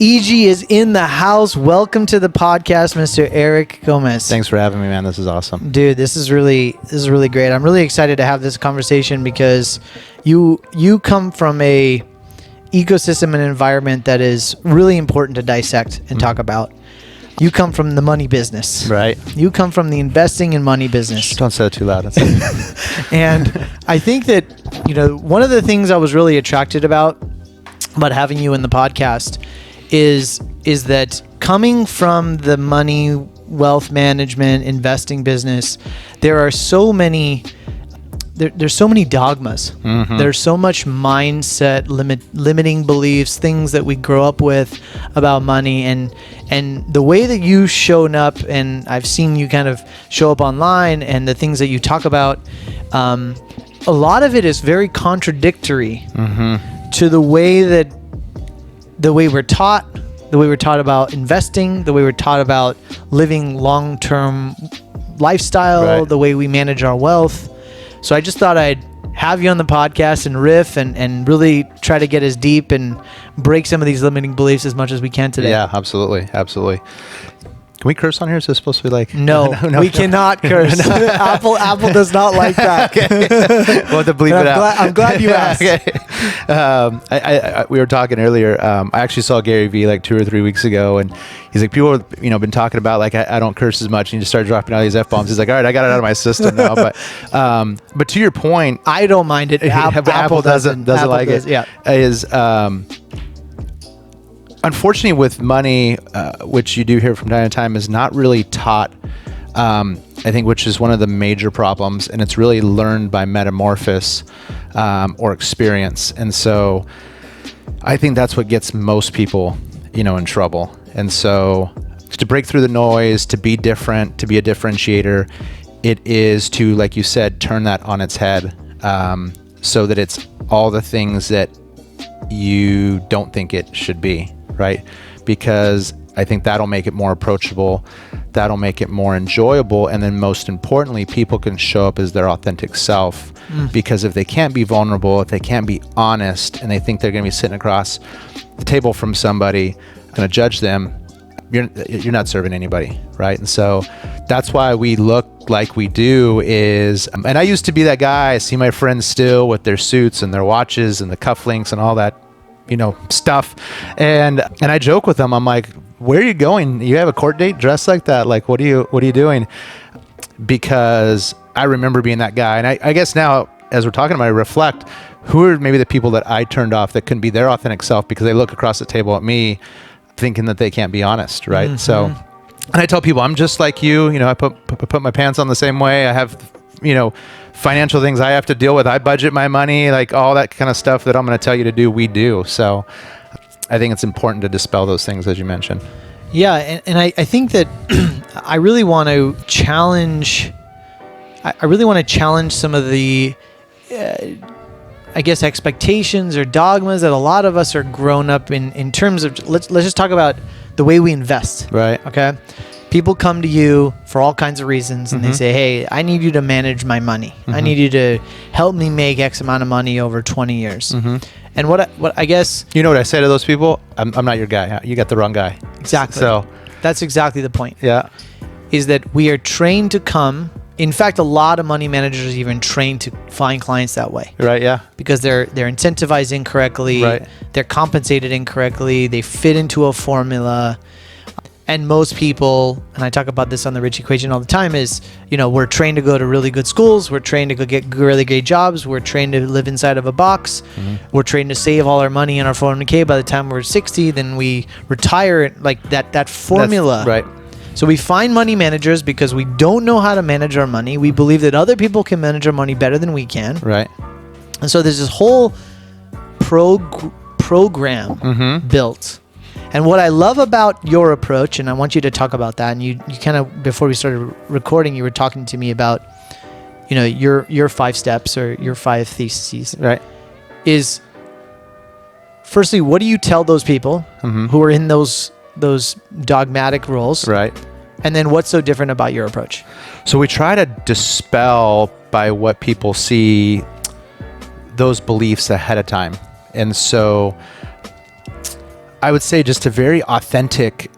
EG is in the house. Welcome to the podcast, Mr. Erik Gomez. Thanks for having me, man. This is awesome. Dude, this is really great. I'm really excited to have this conversation because you come from a ecosystem and environment that is really important to dissect and talk about. You come from the money business. Right. You come from the investing in money business. Don't say it too loud. And I think that, one of the things I was really attracted about having you in the podcast is that coming from the money, wealth management, investing business, there are so many there's so many dogmas. Mm-hmm. There's so much mindset, limiting beliefs, things that we grow up with about money, and the way that you've shown up, and I've seen you kind of show up online, and the things that you talk about, a lot of it is very contradictory to the way we're taught about investing, the way we're taught about living long-term lifestyle, right, the way we manage our wealth. So I just thought I'd have you on the podcast and riff and really try to get as deep and break some of these limiting beliefs as much as we can today. Yeah, absolutely. Absolutely. Can we curse on here? Is this supposed to be like... No, we cannot curse. Apple does not like that. Okay. We'll have to bleep it out. I'm glad you asked. Okay. We were talking earlier. I actually saw Gary Vee like 2 or 3 weeks ago, and he's like, people have been talking about like I don't curse as much, and you just start dropping all these F-bombs. He's like, all right, I got it out of my system now. But to your point, I don't mind it. Apple doesn't like it. Yeah. Unfortunately, with money, which you do hear from time to time, is not really taught, I think, which is one of the major problems, and it's really learned by metamorphosis or experience. And so I think that's what gets most people, in trouble. And so to break through the noise, to be different, to be a differentiator, it is to, like you said, turn that on its head, so that it's all the things that you don't think it should be. Right? Because I think that'll make it more approachable, that'll make it more enjoyable, and then most importantly, people can show up as their authentic self. Because if they can't be vulnerable, if they can't be honest, and they think they're going to be sitting across the table from somebody going to judge them, you're not serving anybody, right? And so that's why we look like we do is, and I used to be that guy. I see my friends still with their suits and their watches and the cufflinks and all that stuff, and I joke with them. I'm like, where are you going? You have a court date dressed like that? Like, what are you doing? Because I remember being that guy, and I guess now as we're talking about it, I reflect, who are maybe the people that I turned off that couldn't be their authentic self because they look across the table at me thinking that they can't be honest, right? So, and I tell people, I'm just like you. I put my pants on the same way. I have financial things I have to deal with. I budget my money, like all that kind of stuff that I'm going to tell you to do, we do. So I think it's important to dispel those things, as you mentioned. Yeah. And I think that I really want to challenge some of the, expectations or dogmas that a lot of us are grown up in terms of, let's just talk about the way we invest. Right. Okay. People come to you for all kinds of reasons, and they say, hey, I need you to manage my money. I need you to help me make X amount of money over 20 years. And what I guess... You know what I say to those people? I'm not your guy. You got the wrong guy. Exactly. So that's exactly the point. Yeah. Is that we are trained to come... In fact, a lot of money managers even trained to find clients that way. Right, yeah. Because they're incentivized incorrectly. Right. They're compensated incorrectly. They fit into a formula. And most people, and I talk about this on the Rich Equation all the time, is, we're trained to go to really good schools. We're trained to go get really great jobs. We're trained to live inside of a box. We're trained to save all our money in our 401k by the time we're 60. Then we retire, like that formula. That's right. So we find money managers because we don't know how to manage our money. We believe that other people can manage our money better than we can. Right. And so there's this whole program built. And what I love about your approach, and I want you to talk about that, and you kind of, before we started recording, you were talking to me about, your 5 steps or your 5 theses. Right. Is, firstly, what do you tell those people who are in those dogmatic roles? Right. And then what's so different about your approach? So we try to dispel by what people see those beliefs ahead of time. And so I would say just a very authentic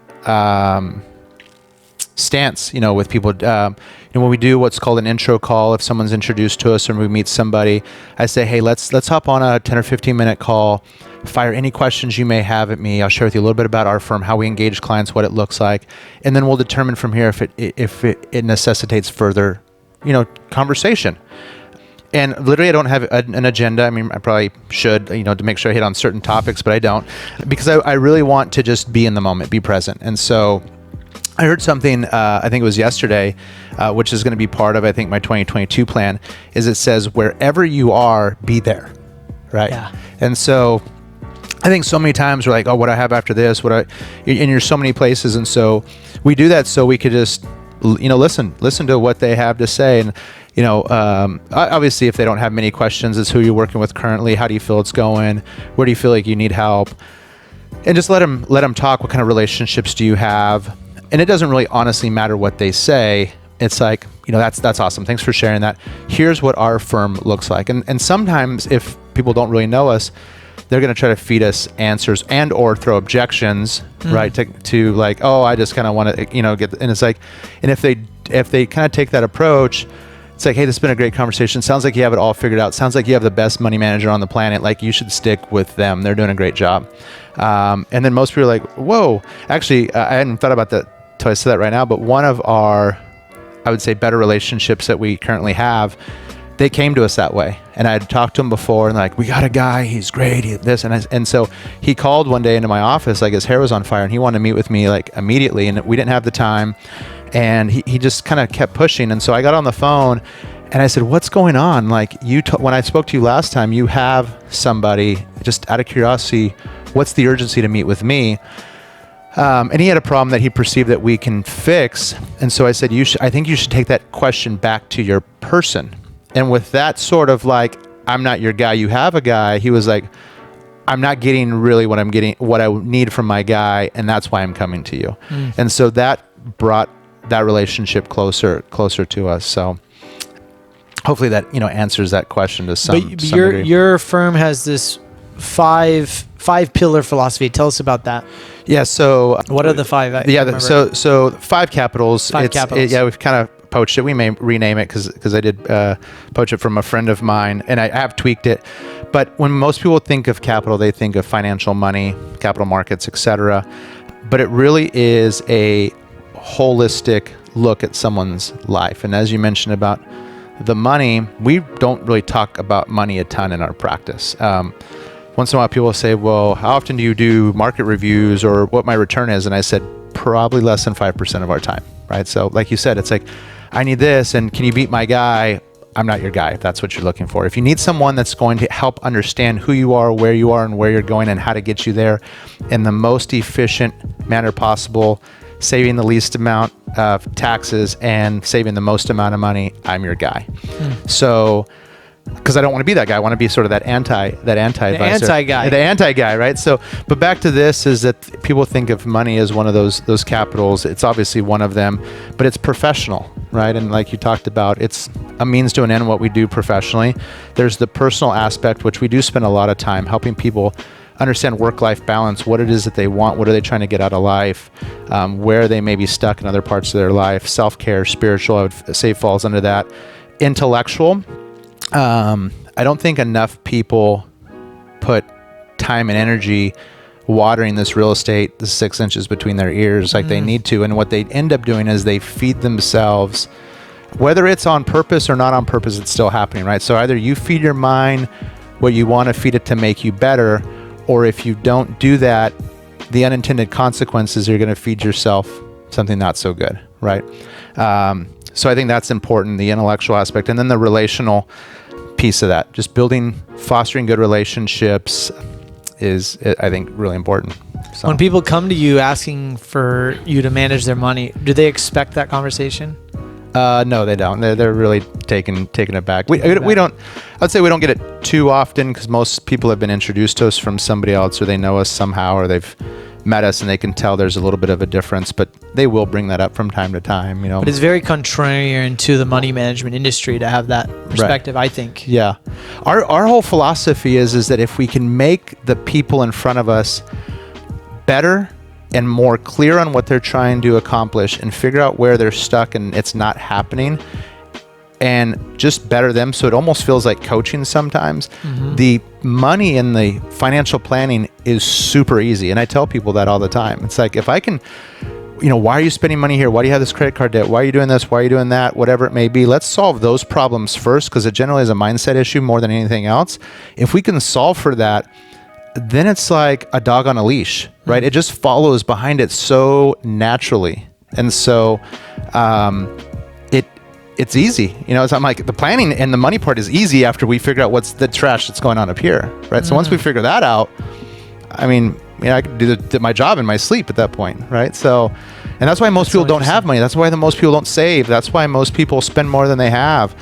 stance, with people. When we do what's called an intro call, if someone's introduced to us or we meet somebody, I say, hey, let's hop on a 10 or 15 minute call. Fire any questions you may have at me. I'll share with you a little bit about our firm, how we engage clients, what it looks like, and then we'll determine from here if it necessitates further, conversation. And literally, I don't have an agenda. I mean, I probably should, to make sure I hit on certain topics, but I don't, because I really want to just be in the moment, be present. And so I heard something, I think it was yesterday, which is going to be part of, I think, my 2022 plan, is it says, wherever you are, be there, right? Yeah. And so I think so many times we're like, oh, what do I have after this? And you're so many places. And so we do that so we could just, listen to what they have to say. And, obviously if they don't have many questions, it's who you're working with currently. How do you feel it's going? Where do you feel like you need help? And just let them talk. What kind of relationships do you have? And it doesn't really honestly matter what they say. It's like, that's awesome. Thanks for sharing that. Here's what our firm looks like. And sometimes if people don't really know us, they're going to try to feed us answers and or throw objections, right? To like, oh, I just kind of want to, get, and it's like, and if they kind of take that approach, it's like, hey, this has been a great conversation. Sounds like you have it all figured out. Sounds like you have the best money manager on the planet. Like, you should stick with them. They're doing a great job. And then most people are like, whoa, actually, I hadn't thought about that till I said that right now, but one of our, I would say, better relationships that we currently have, they came to us that way. And I had talked to him before and like, we got a guy, he's great, and so he called one day into my office, like his hair was on fire and he wanted to meet with me like immediately, and we didn't have the time, and he just kind of kept pushing. And so I got on the phone and I said, what's going on? Like, when I spoke to you last time, you have somebody, just out of curiosity, what's the urgency to meet with me? And he had a problem that he perceived that we can fix. And so I said, I think you should take that question back to your person. And with that sort of like, I'm not your guy, you have a guy, he was like, I'm not getting really what I need from my guy, and that's why I'm coming to you. And so that brought that relationship closer to us. So hopefully that, answers that question to some degree. Your firm has this five pillar philosophy. Tell us about that. Yeah. So what are the five? So 5 capitals. We've kind of poached it. We may rename it because I did poach it from a friend of mine, and I have tweaked it. But when most people think of capital, they think of financial money, capital markets, etc. But it really is a holistic look at someone's life. And as you mentioned about the money, we don't really talk about money a ton in our practice. Once in a while, people will say, well, how often do you do market reviews or what my return is? And I said, probably less than 5% of our time, right? So like you said, it's like, I need this, and can you beat my guy? I'm not your guy if that's what you're looking for. If you need someone that's going to help understand who you are, and where you're going, and how to get you there in the most efficient manner possible, saving the least amount of taxes and saving the most amount of money, I'm your guy. So, because I don't want to be that guy. I want to be sort of that anti-advisor. The anti-guy, right? So, but back to this is that people think of money as one of those capitals. It's obviously one of them, but it's professional, right? And like you talked about, it's a means to an end what we do professionally. There's the personal aspect, which we do spend a lot of time helping people understand work-life balance, what it is that they want, what are they trying to get out of life, where they may be stuck in other parts of their life. Self-care, spiritual, I would say falls under that. Intellectual. I don't think enough people put time and energy watering this real estate, the 6 inches between their ears, like they need to. And what they end up doing is they feed themselves, whether it's on purpose or not on purpose, it's still happening, right? So either you feed your mind what you want to feed it to make you better, or if you don't do that, the unintended consequences, you're going to feed yourself something not so good, right? So I think that's important, the intellectual aspect. And then the relational piece of that, just fostering good relationships is, I think, really important. So. When people come to you asking for you to manage their money, do they expect that conversation? No, they don't. They're really taken aback. We don't. I'd say we don't get it too often because most people have been introduced to us from somebody else, or they know us somehow, or they've met us and they can tell there's a little bit of a difference. But they will bring that up from time to time. But it's very contrarian to the money management industry to have that perspective. Right. I think. Yeah, our whole philosophy is that if we can make the people in front of us better and more clear on what they're trying to accomplish and figure out where they're stuck and it's not happening, and just better them. So it almost feels like coaching sometimes. The money and the financial planning is super easy. And I tell people that all the time. It's like, if I can, why are you spending money here? Why do you have this credit card debt? Why are you doing this? Why are you doing that? Whatever it may be. Let's solve those problems first, because it generally is a mindset issue more than anything else. If we can solve for that, then it's like a dog on a leash, right? It just follows behind it so naturally. And so, it's easy, so I'm like, the planning and the money part is easy after we figure out what's the trash that's going on up here, right? So once we figure that out, I could do my job in my sleep at that point, right? So, and that's why most people don't have money. That's why most people don't save. That's why most people spend more than they have.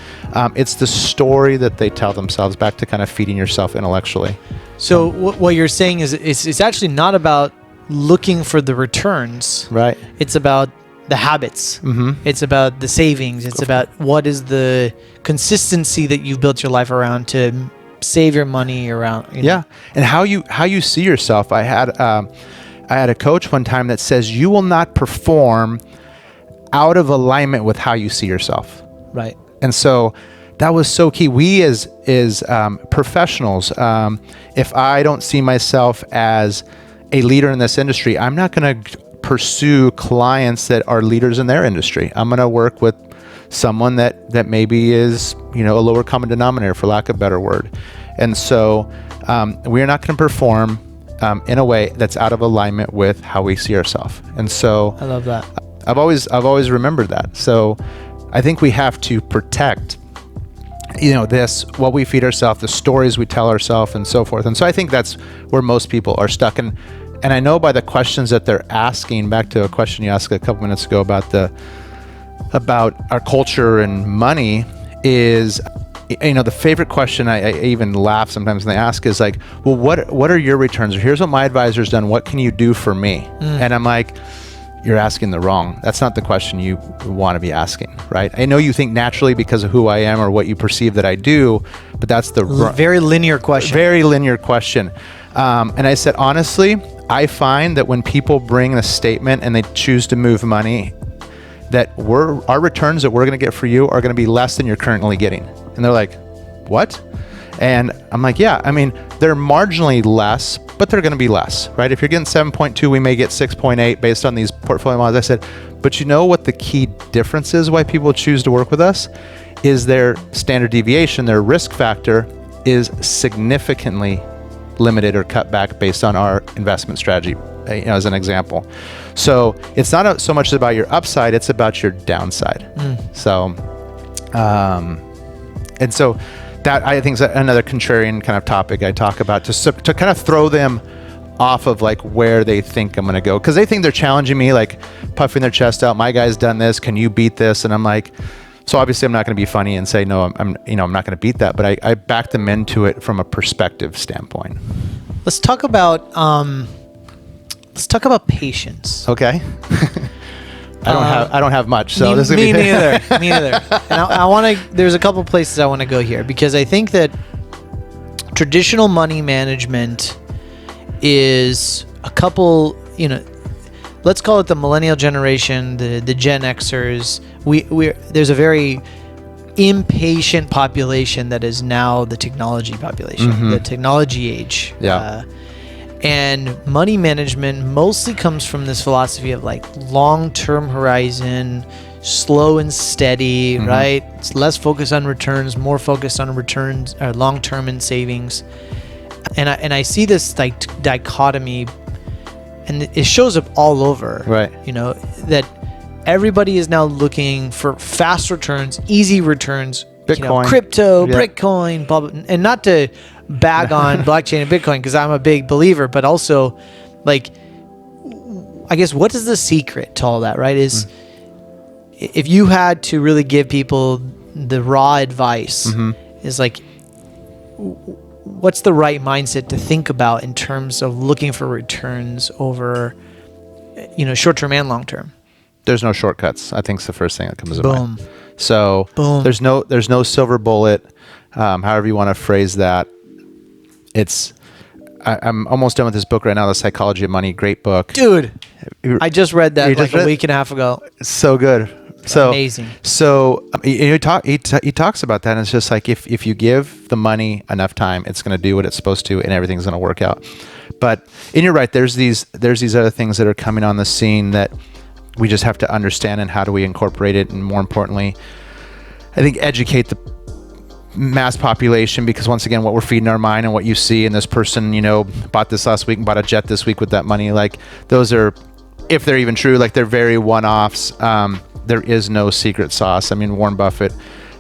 It's the story that they tell themselves, back to kind of feeding yourself intellectually. So what you're saying is it's actually not about looking for the returns. Right. It's about the habits. It's about the savings. It's about what is the consistency that you've built your life around to save your money around. Yeah. And how you see yourself. I had a coach one time that says you will not perform out of alignment with how you see yourself. Right. And so that was so key. We as professionals, if I don't see myself as a leader in this industry, I'm not going to pursue clients that are leaders in their industry. I'm going to work with someone that maybe is, a lower common denominator, for lack of a better word. And so we are not going to perform in a way that's out of alignment with how we see ourselves. And so I love that. I've always remembered that. So I think we have to protect, what we feed ourselves, the stories we tell ourselves, and so forth. And so I think that's where most people are stuck. And I know by the questions that they're asking, back to a question you asked a couple minutes ago about our culture and money, is, the favorite question I even laugh sometimes when they ask is like, well, what are your returns? Or here's what my advisor's done. What can you do for me? And I'm like, you're asking that's not the question you want to be asking, right? I know you think naturally because of who I am or what you perceive that I do, but that's the very linear question. Very linear question. And I said, honestly, I find that when people bring a statement and they choose to move money, that our returns that we're going to get for you are going to be less than you're currently getting. And they're like, what? And I'm like, yeah, they're marginally less, but they're going to be less, right? If you're getting 7.2, we may get 6.8 based on these portfolio models. I said, but you know what the key difference is why people choose to work with us is their standard deviation, their risk factor is significantly limited or cut back based on our investment strategy, as an example. So it's not so much about your upside, it's about your downside. So, and so that I think is another contrarian kind of topic I talk about to kind of throw them off of like where they think I'm going to go. Because they think they're challenging me, like puffing their chest out. My guy's done this. Can you beat this? And I'm like, so obviously I'm not going to be funny and say, no, I'm not going to beat that. But I back them into it from a perspective standpoint. Let's talk about patience. Okay. I don't have much, so this is me gonna be neither. Me neither. And I want to. There's a couple places I want to go here because I think that traditional money management is a couple. Let's call it the millennial generation, the Gen Xers. There's a very impatient population that is now the technology population, the technology age. Yeah. And money management mostly comes from this philosophy of like long-term horizon, slow and steady, right? It's less focused on returns, more focused on returns, long-term and savings. And I see this like dichotomy, and it shows up all over. Right. That everybody is now looking for fast returns, easy returns, Bitcoin, crypto, Bitcoin, blah, blah, and not to bag on blockchain and Bitcoin because I'm a big believer, but also like, I guess, what is the secret to all that, right? Is if you had to really give people the raw advice, is like, what's the right mindset to think about in terms of looking for returns over, short-term and long-term? There's no shortcuts. I think it's the first thing that comes to Boom. mind. So Boom. There's no silver bullet, however you want to phrase that. It's I'm almost done with this book right now, The Psychology of Money. Great book. Dude, I just read that just like a week and a half ago. So good. So amazing. So he talks about that, and it's just like if you give the money enough time, it's going to do what it's supposed to, and everything's going to work out. But and you're right. There's these other things that are coming on the scene that we just have to understand, and how do we incorporate it, and more importantly, I think educate the mass population, because once again, what we're feeding our mind and what you see, and this person, bought this last week and bought a jet this week with that money, like those are, if they're even true, like they're very one-offs. There is no secret sauce. I mean, Warren Buffett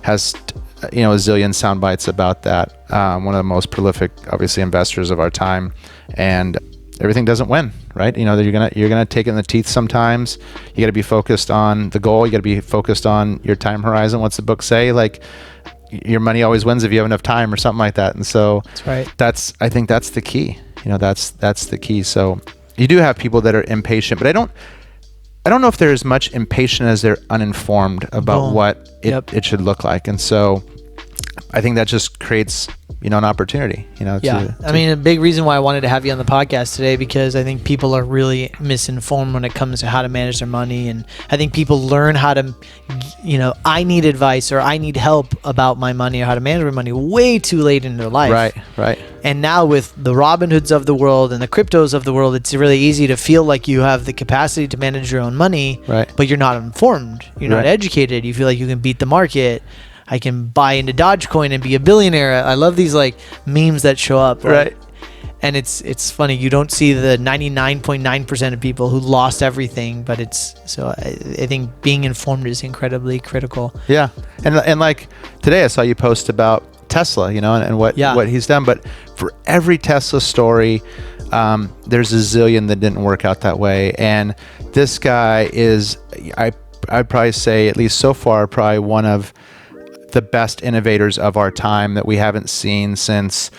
has, a zillion sound bites about that. One of the most prolific, obviously, investors of our time, and everything doesn't win, right? You're gonna take it in the teeth sometimes. You got to be focused on the goal. You got to be focused on your time horizon. What's the book say? Like, your money always wins if you have enough time, or something like that. And so that's right. I think that's the key. That's the key. So you do have people that are impatient, but I don't know if they're as much impatient as they're uninformed about what it should look like. And so I think that just creates, an opportunity, I mean, a big reason why I wanted to have you on the podcast today, because I think people are really misinformed when it comes to how to manage their money. And I think people learn how to, I need advice or I need help about my money or how to manage my money way too late in their life. Right. And now with the Robinhoods of the world and the cryptos of the world, it's really easy to feel like you have the capacity to manage your own money, but you're not informed. You're not educated. You feel like you can beat the market. I can buy into Dogecoin and be a billionaire. I love these like memes that show up. Right. And it's funny. You don't see the 99.9% of people who lost everything, but I think being informed is incredibly critical. Yeah. And like today I saw you post about Tesla, and what he's done. But for every Tesla story, there's a zillion that didn't work out that way. And this guy is, I'd probably say, at least so far, probably one of the best innovators of our time that we haven't seen since,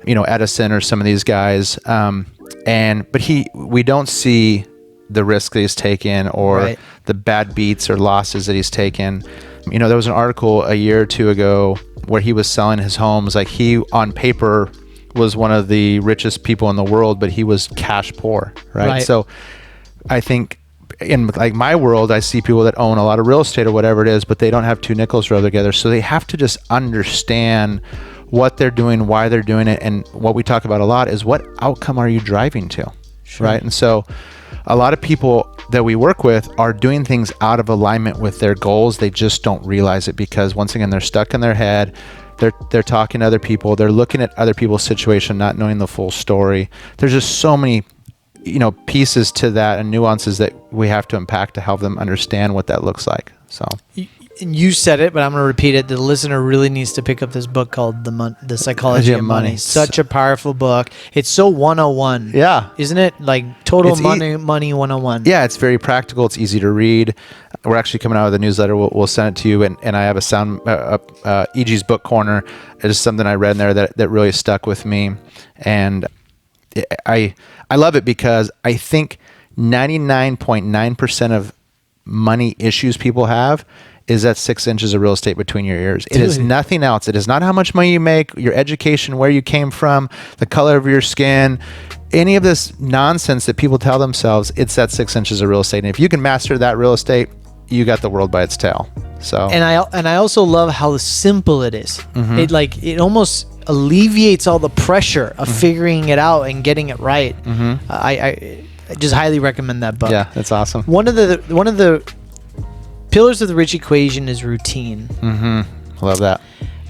Edison or some of these guys. But we don't see the risk that he's taken, or the bad beats or losses that he's taken. There was an article a year or two ago where he was selling his homes. Like, he on paper was one of the richest people in the world, but he was cash poor. Right. So I think, in like my world, I see people that own a lot of real estate or whatever it is, but they don't have two nickels rubbed together. So they have to just understand what they're doing, why they're doing it. And what we talk about a lot is, what outcome are you driving to? Sure. Right. And so a lot of people that we work with are doing things out of alignment with their goals. They just don't realize it, because once again, they're stuck in their head. They're talking to other people. They're looking at other people's situation, not knowing the full story. There's just so many pieces to that and nuances that we have to unpack to help them understand what that looks like. So you said it, but I'm going to repeat it. The listener really needs to pick up this book called The Psychology of Money. Such a powerful book. It's so 101. Yeah. Isn't it? Like total money 101. Yeah, it's very practical. It's easy to read. We're actually coming out with a newsletter. We'll send it to you. And I have a sound, EG's Book Corner. It's something I read in there that really stuck with me. And I love it, because I think 99.9% of money issues people have is that 6 inches of real estate between your ears. It is nothing else. It is not how much money you make, your education, where you came from, the color of your skin, any of this nonsense that people tell themselves. It's that 6 inches of real estate. And if you can master that real estate, you got the world by its tail. So and I also love how simple it is. Mm-hmm. It almost alleviates all the pressure of figuring it out and getting it right. Mm-hmm. I just highly recommend that book. Yeah, that's awesome. One of the pillars of the rich equation is routine. Mm-hmm. Love that.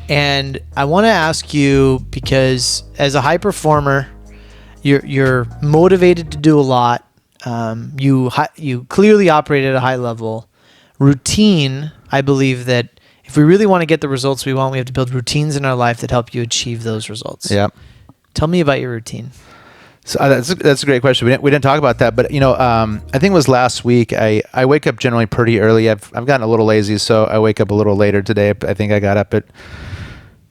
And I want to ask you, because as a high performer, you're motivated to do a lot. You clearly operate at a high level. Routine, I believe that if we really want to get the results we want, we have to build routines in our life that help you achieve those results. Yeah. Tell me about your routine. So that's a great question. We didn't talk about that, but I think it was last week. I wake up generally pretty early. I've gotten a little lazy, so I wake up a little later today. I think I got up at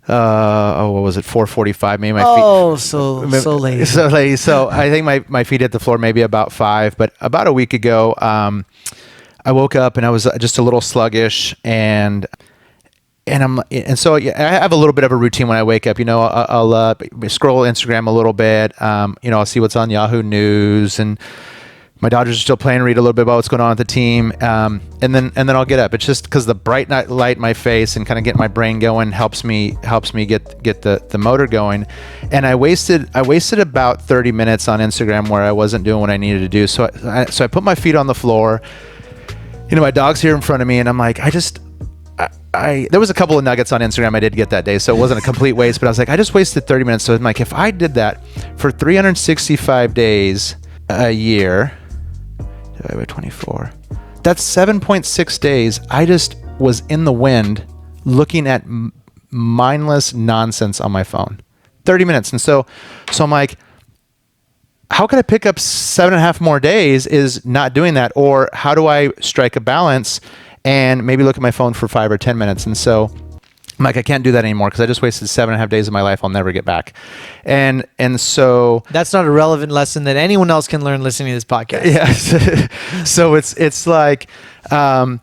what was it, 4:45? Maybe my feet. So late. So late. So I think my feet hit the floor maybe about 5. But about a week ago, I woke up and I was just a little sluggish, and and so yeah, I have a little bit of a routine when I wake up. I'll scroll Instagram a little bit. I'll see what's on Yahoo News, and my Dodgers are still playing. Read a little bit about what's going on with the team, and then I'll get up. It's just because the bright light in my face and kind of get my brain going helps me get the motor going. And I wasted about 30 minutes on Instagram where I wasn't doing what I needed to do. So I put my feet on the floor. My dog's here in front of me, and I'm like, there was a couple of nuggets on Instagram I did get that day, so it wasn't a complete waste, but I was like, I just wasted 30 minutes. So I'm like, if I did that for 365 days a year, divided by 24, that's 7.6 days. I just was in the wind looking at mindless nonsense on my phone. 30 minutes. And so I'm like, how can I pick up 7.5 more days is not doing that? Or how do I strike a balance and maybe look at my phone for 5 or 10 minutes? And so I'm like, I can't do that anymore because I just wasted 7.5 days of my life I'll never get back. And so that's not a relevant lesson that anyone else can learn listening to this podcast. Yeah. So it's like, so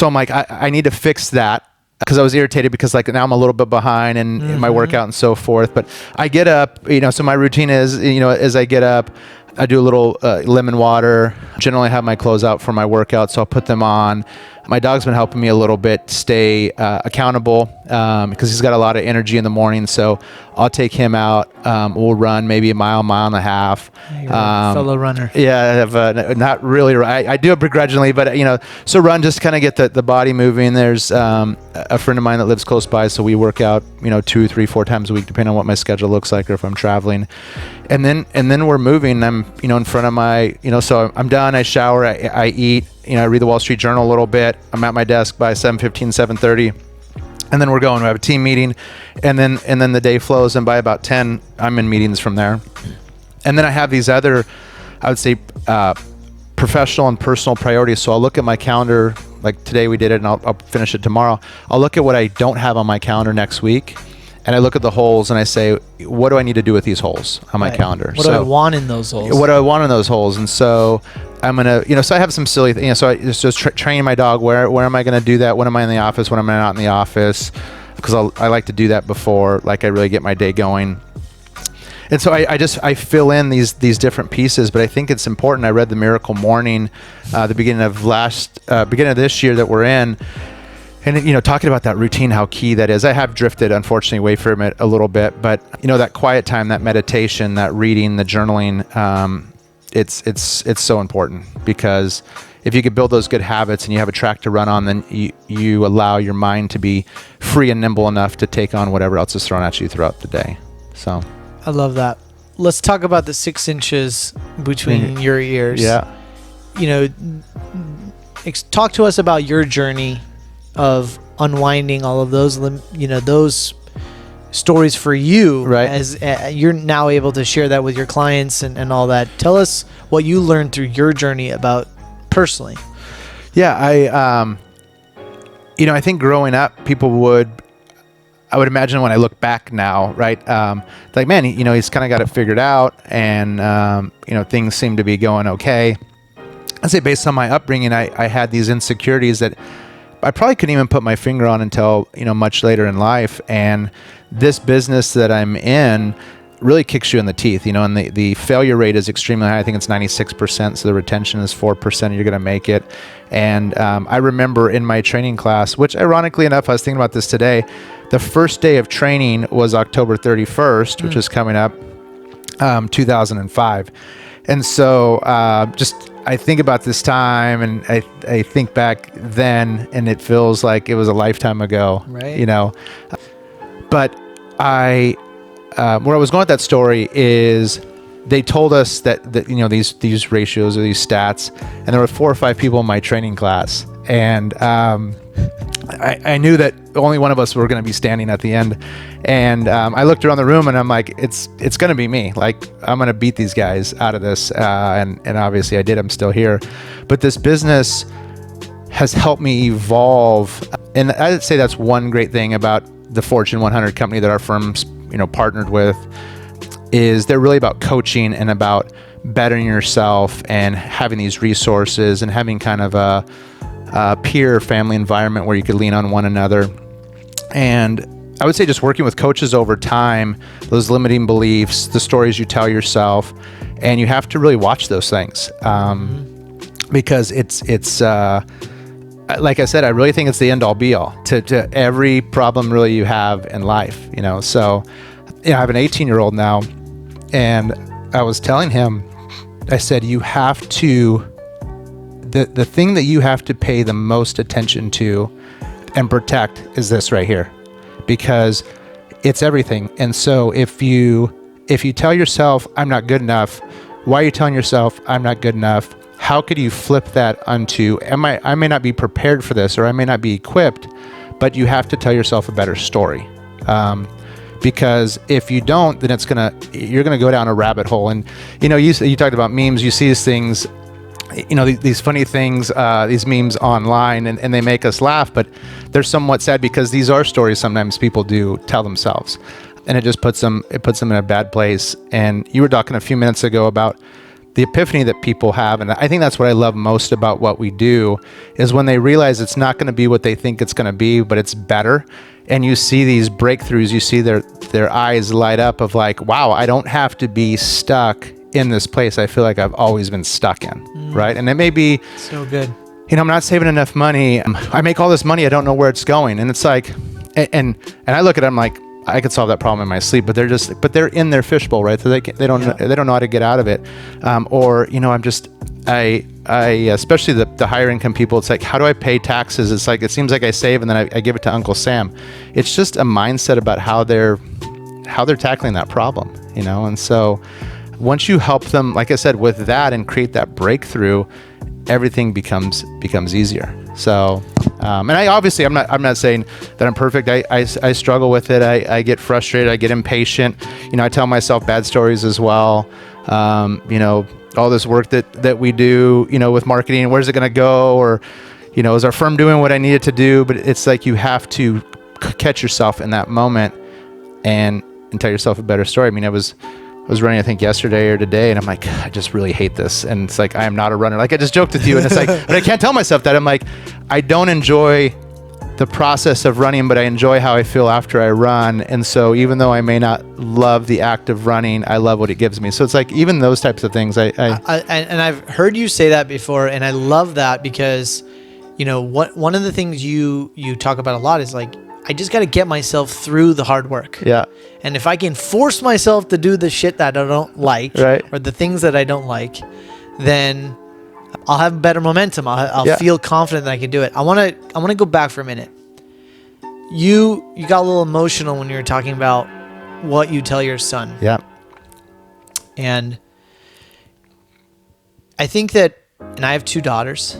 I'm like, I need to fix that, because I was irritated because like now I'm a little bit behind in my workout and so forth. But I get up, so my routine is, as I get up, I do a little lemon water. Generally have my clothes out for my workout, so I'll put them on. My dog's been helping me a little bit stay accountable because he's got a lot of energy in the morning. So I'll take him out. We'll run maybe a mile and a half. You're a fellow runner. Yeah, I have not really. I do it begrudgingly, but so run, just kind of get the body moving. There's a friend of mine that lives close by, so we work out 2, 3, 4 times a week, depending on what my schedule looks like or if I'm traveling. And then we're moving. I'm in front of my so I'm done. I shower. I eat. I read the Wall Street Journal a little bit. I'm at my desk by 7:15, 7:30, and then we're going. We have a team meeting, and then the day flows. And by about 10, I'm in meetings from there. And then I have these other, I would say, professional and personal priorities. So I'll look at my calendar. Like today we did it, and I'll finish it tomorrow. I'll look at what I don't have on my calendar next week. And I look at the holes and I say, what do I need to do with these holes on my calendar? What do I want in those holes? What do I want in those holes? And so I'm going to, so I have some silly things. So I just train my dog. Where am I going to do that? When am I in the office? When am I not in the office? Because I like to do that before, like I really get my day going. And so I fill in these different pieces, but I think it's important. I read The Miracle Morning, the beginning of this year that we're in. And, talking about that routine, how key that is. I have drifted, unfortunately, away from it a little bit. But, that quiet time, that meditation, that reading, the journaling, it's so important. Because if you could build those good habits and you have a track to run on, then you allow your mind to be free and nimble enough to take on whatever else is thrown at you throughout the day. So I love that. Let's talk about the 6 inches between your ears. Yeah. Talk to us about your journey of unwinding all of those, those stories for you, right? As you're now able to share that with your clients and all that. Tell us what you learned through your journey about personally. Yeah, I think growing up, I would imagine when I look back now, right? Like, man, he's kind of got it figured out, and things seem to be going okay. I'd say based on my upbringing, I had these insecurities that I probably couldn't even put my finger on until, much later in life. And this business that I'm in really kicks you in the teeth, and the failure rate is extremely high. I think it's 96%. So the retention is 4%. You're going to make it. And I remember in my training class, which ironically enough, I was thinking about this today, the first day of training was October 31st, which is coming up, 2005. And so I think about this time, and I think back then, and it feels like it was a lifetime ago, right? But where I was going with that story is they told us that these ratios or these stats, and there were 4 or 5 people in my training class, and I knew that only one of us were going to be standing at the end. And I looked around the room and I'm like, it's going to be me. Like, I'm going to beat these guys out of this. And obviously I did. I'm still here. But this business has helped me evolve. And I'd say that's one great thing about the Fortune 100 company that our firm's, partnered with, is they're really about coaching and about bettering yourself and having these resources and having kind of a peer family environment where you could lean on one another. And I would say just working with coaches over time, those limiting beliefs, the stories you tell yourself, and you have to really watch those things. Because it's like I said, I really think it's the end all be all to every problem really you have in life, you know? So, I have an 18-year-old now, and I was telling him, I said, you have to, the thing that you have to pay the most attention to and protect is this right here, because it's everything. And so if you tell yourself, I'm not good enough, why are you telling yourself I'm not good enough? How could you flip that onto, I may not be prepared for this, or I may not be equipped, but you have to tell yourself a better story. Because if you don't, then you're gonna go down a rabbit hole. And you talked about memes. You see these things, these funny things, these memes online, and they make us laugh, but they're somewhat sad because these are stories sometimes people do tell themselves, and it just puts them in a bad place. And you were talking a few minutes ago about the epiphany that people have, and I think that's what I love most about what we do, is when they realize it's not going to be what they think it's going to be, but it's better. And you see these breakthroughs, you see their eyes light up of like, wow, I don't have to be stuck in this place I feel like I've always been stuck in, right? And it may be so good. I'm not saving enough money. I make all this money, I don't know where it's going. And it's like, and I look at it, I'm like, I could solve that problem in my sleep, but they're in their fishbowl, right? So they don't know how to get out of it. I especially the higher income people, it's like, how do I pay taxes? It's like, it seems like I save and then I give it to Uncle Sam. It's just a mindset about how they're tackling that problem, And so once you help them, like I said, with that and create that breakthrough, everything becomes easier. So, and I'm not saying that I'm perfect. I struggle with it. I get frustrated. I get impatient. I tell myself bad stories as well. All this work that we do, with marketing, where's it going to go? Or, is our firm doing what I need it to do? But it's like, you have to catch yourself in that moment and tell yourself a better story. I mean, I was running, I think yesterday or today, and I'm like, I just really hate this. And it's like, I am not a runner. Like I just joked with you, and it's like, but I can't tell myself that. I'm like, I don't enjoy the process of running, but I enjoy how I feel after I run. And so even though I may not love the act of running, I love what it gives me. So it's like, even those types of things, and I've heard you say that before, and I love that because, one of the things you talk about a lot is like, I just got to get myself through the hard work. Yeah. And if I can force myself to do the shit that I don't like, right, or the things that I don't like, then I'll have better momentum. I'll feel confident that I can do it. I want to go back for a minute. You got a little emotional when you were talking about what you tell your son. Yeah. And I think that, and I have 2 daughters,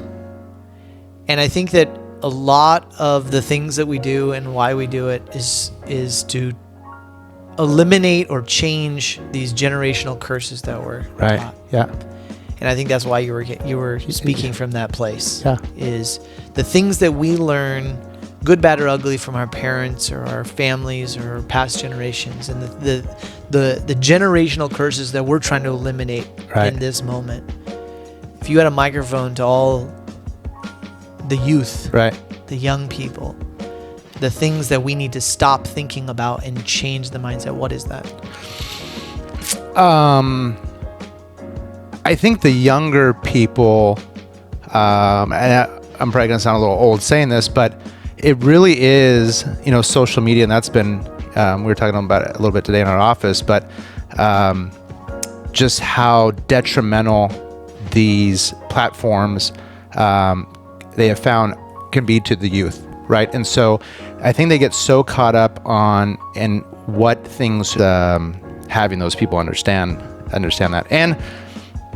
and I think that a lot of the things that we do and why we do it is to eliminate or change these generational curses that we're taught. Yeah. And I think that's why you were speaking from that place. Yeah. Is the things that we learn, good, bad, or ugly, from our parents or our families or past generations, and the generational curses that we're trying to eliminate in this moment. If you had a microphone to all the youth, the young people, the things that we need to stop thinking about and change the mindset, what is that? I think the younger people, and I'm probably going to sound a little old saying this, but it really is, social media, and that's been, we were talking about it a little bit today in our office, but just how detrimental these platforms they have found can be to the youth, right? And so I think they get so caught up on and what things having those people understand that. And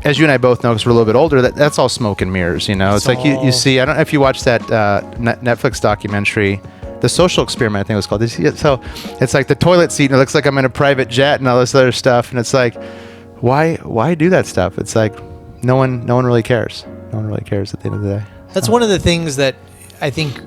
as you and I both know, because we're a little bit older, that's all smoke and mirrors, It's like you see, I don't know if you watched that Netflix documentary, The Social Experiment, I think it was called. Did you see it? So it's like the toilet seat, and it looks like I'm in a private jet and all this other stuff. And it's like, why do that stuff? It's like, no one really cares. No one really cares at the end of the day. That's one of the things that I think,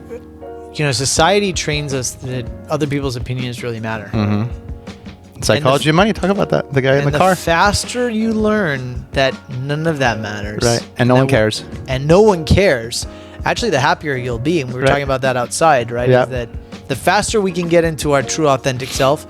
society trains us that other people's opinions really matter. Mm-hmm. Psychology of money, talk about that. The guy in the car. The faster you learn that none of that matters. Right. And no one cares. And no one cares. Actually, the happier you'll be. And we were talking about that outside, right? Yeah. Is that the faster we can get into our true authentic self,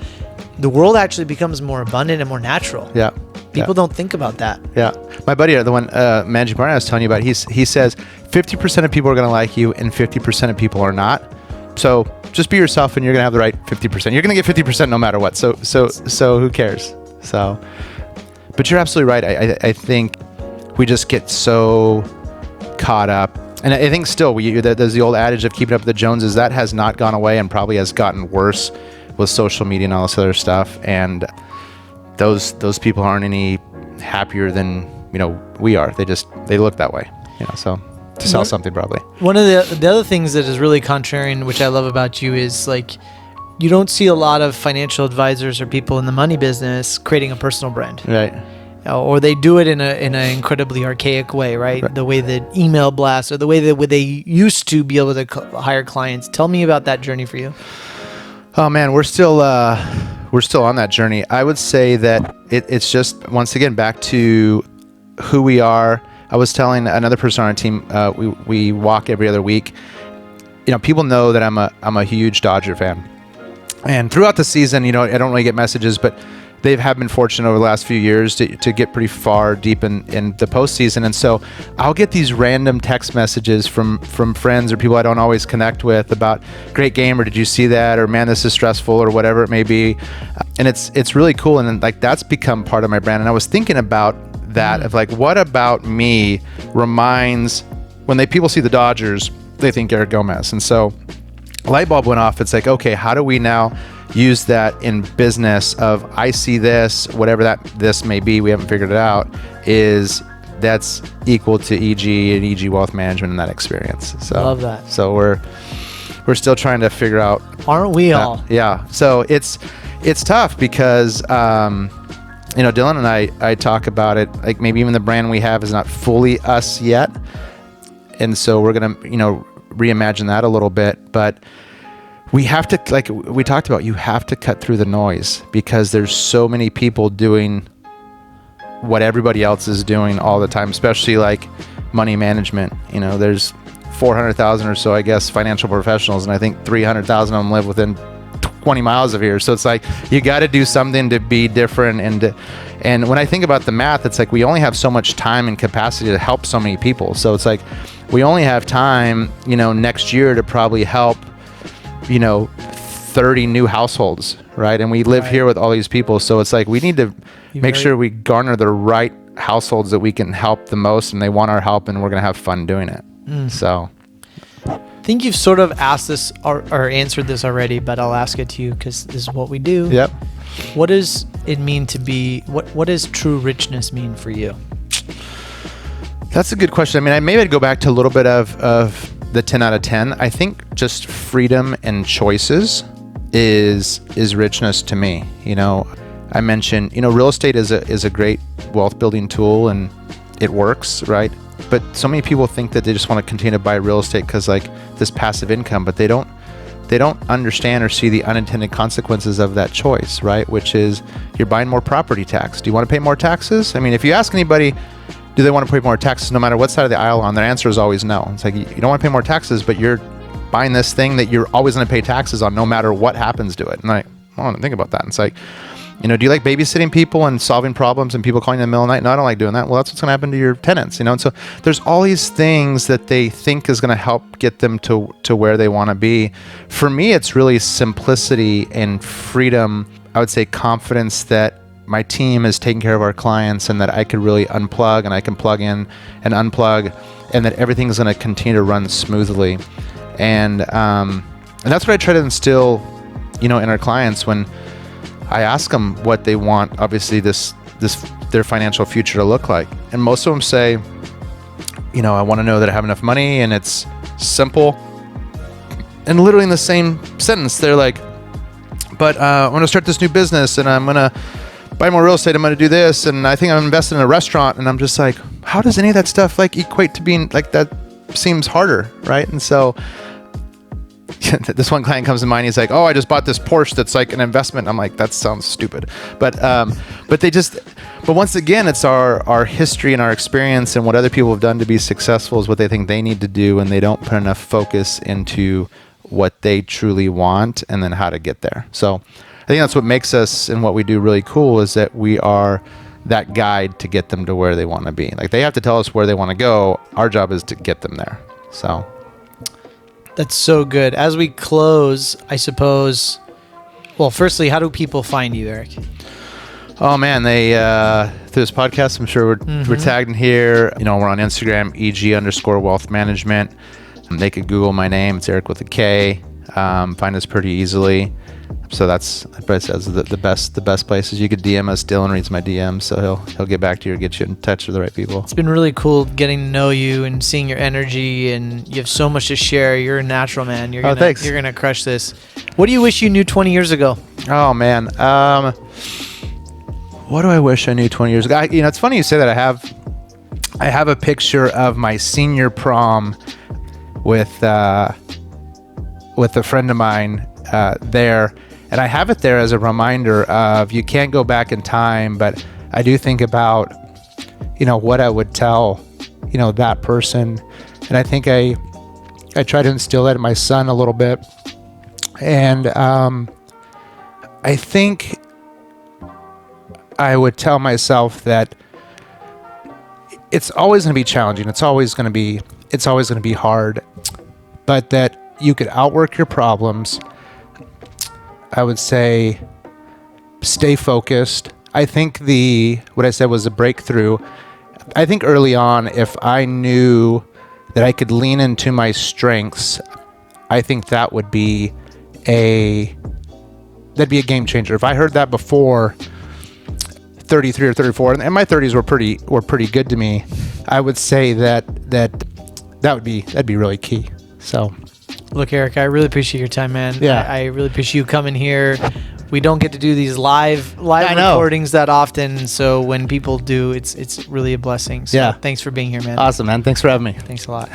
the world actually becomes more abundant and more natural. Yeah. People don't think about that. Yeah. My buddy, the one managing partner I was telling you about, he says 50% of people are going to like you and 50% of people are not. So just be yourself and you're going to have the right 50%. You're going to get 50% no matter what. So who cares? So, but you're absolutely right. I think we just get so caught up. And I think still, there's the old adage of keeping up with the Joneses. That has not gone away and probably has gotten worse with social media and all this other stuff. And those people aren't any happier than, we are. They look that way, so to sell something probably. One of the other things that is really contrarian, which I love about you, is like, you don't see a lot of financial advisors or people in the money business creating a personal brand. Right. Or they do it in an incredibly archaic way, right? The way that email blasts or the way that they used to be able to hire clients. Tell me about that journey for you. Oh man, we're still on that journey. I would say that it's just, once again, back to who we are. I was telling another person on our team, we walk every other week. People know that I'm a huge Dodger fan. And throughout the season, I don't really get messages, but they have been fortunate over the last few years to get pretty far deep in the postseason. And so I'll get these random text messages from friends or people I don't always connect with about, great game, or did you see that, or man, this is stressful, or whatever it may be. And it's really cool. And then, like, that's become part of my brand. And I was thinking about that of like, what about me reminds, when people see the Dodgers, they think Erik Gomez. And so light bulb went off. It's like, okay, how do we now use that in business of, I see this, whatever this may be, we haven't figured it out, that's equal to EG and EG wealth management in that experience. So love that. So we're still trying to figure out. Aren't we all? Yeah. So it's tough because, Dylan and I talk about it, like maybe even the brand we have is not fully us yet. And so we're going to, reimagine that a little bit, but we have to, like we talked about, you have to cut through the noise because there's so many people doing what everybody else is doing all the time, especially like money management. There's 400,000 or so, I guess, financial professionals, and I think 300,000 of them live within 20 miles of here. So it's like, you got to do something to be different. And when I think about the math, it's like we only have so much time and capacity to help so many people. So it's like, we only have time, next year to probably help, 30 new households, right? And we live here with all these people. So it's like, we need to make sure we garner the right households that we can help the most, and they want our help, and we're going to have fun doing it. So I think you've sort of asked this or answered this already, but I'll ask it to you because this is what we do. Yep. What does it mean to be, what does true richness mean for you? That's a good question. I mean, maybe I'd go back to a little bit of the 10 out of 10. I think just freedom and choices is richness to me. I mentioned, real estate is a great wealth building tool and it works, right? But so many people think that they just want to continue to buy real estate because like this passive income, but they don't understand or see the unintended consequences of that choice, right? Which is you're buying more property tax. Do you want to pay more taxes? I mean, if you ask anybody, do they want to pay more taxes no matter what side of the aisle on, their answer is always no. It's like, you don't want to pay more taxes, but you're buying this thing that you're always going to pay taxes on no matter what happens to it. And I want to think about that. And it's like, do you like babysitting people and solving problems and people calling you in the middle of the night? No, I don't like doing that. Well, that's what's going to happen to your tenants, And so there's all these things that they think is going to help get them to where they want to be. For me, it's really simplicity and freedom. I would say confidence that my team is taking care of our clients and that I could really unplug and I can plug in and unplug and that everything's going to continue to run smoothly. And that's what I try to instill, in our clients when I ask them what they want, obviously their financial future to look like. And most of them say, I want to know that I have enough money and it's simple. And literally in the same sentence, they're like, but I'm going to start this new business and I'm going to buy more real estate. I'm going to do this. And I think I'm investing in a restaurant. And I'm just like, how does any of that stuff like equate to being like that? Seems harder, right? And so this one client comes to mind. He's like, "Oh, I just bought this Porsche that's like an investment." I'm like, "That sounds stupid," but once again, it's our history and our experience and what other people have done to be successful is what they think they need to do, and they don't put enough focus into what they truly want and then how to get there. So I think that's what makes us and what we do really cool, is that we are that guide to get them to where they want to be. Like, they have to tell us where they want to go. Our job is to get them there. So That's so good. As we close, I suppose, well, firstly, how do people find you, Erik? oh man, they through this podcast, I'm sure we're tagged in here. You know, we're on Instagram, EG_wealth management. They could Google my name. It's Erik with a K. Find us pretty easily. So that's the best places. You could DM us. Dylan reads my DMs, so he'll get back to you or get you in touch with the right people. It's been really cool getting to know you and seeing your energy, and you have so much to share. You're a natural, man. Thanks. You're gonna crush this. What do you wish you knew 20 years ago? Oh man, what do I wish I knew 20 years ago? It's funny you say that. I have a picture of my senior prom with a friend of mine there. And I have it there as a reminder of, you can't go back in time, but I do think about, what I would tell, that person. And I think I try to instill that in my son a little bit. And I think I would tell myself that it's always going to be challenging. It's always going to be hard, but that you could outwork your problems. I would say stay focused. I think what I said was a breakthrough. I think early on, if I knew that I could lean into my strengths, I think that would be that'd be a game changer. If I heard that before 33 or 34, and my 30s were pretty good to me, I would say that'd be really key. So. Look, Erik, I really appreciate your time, man. Yeah. I really appreciate you coming here. We don't get to do these live recordings that often, so when people do, it's really a blessing. So yeah. Thanks for being here, man. Awesome, man. Thanks for having me. Thanks a lot.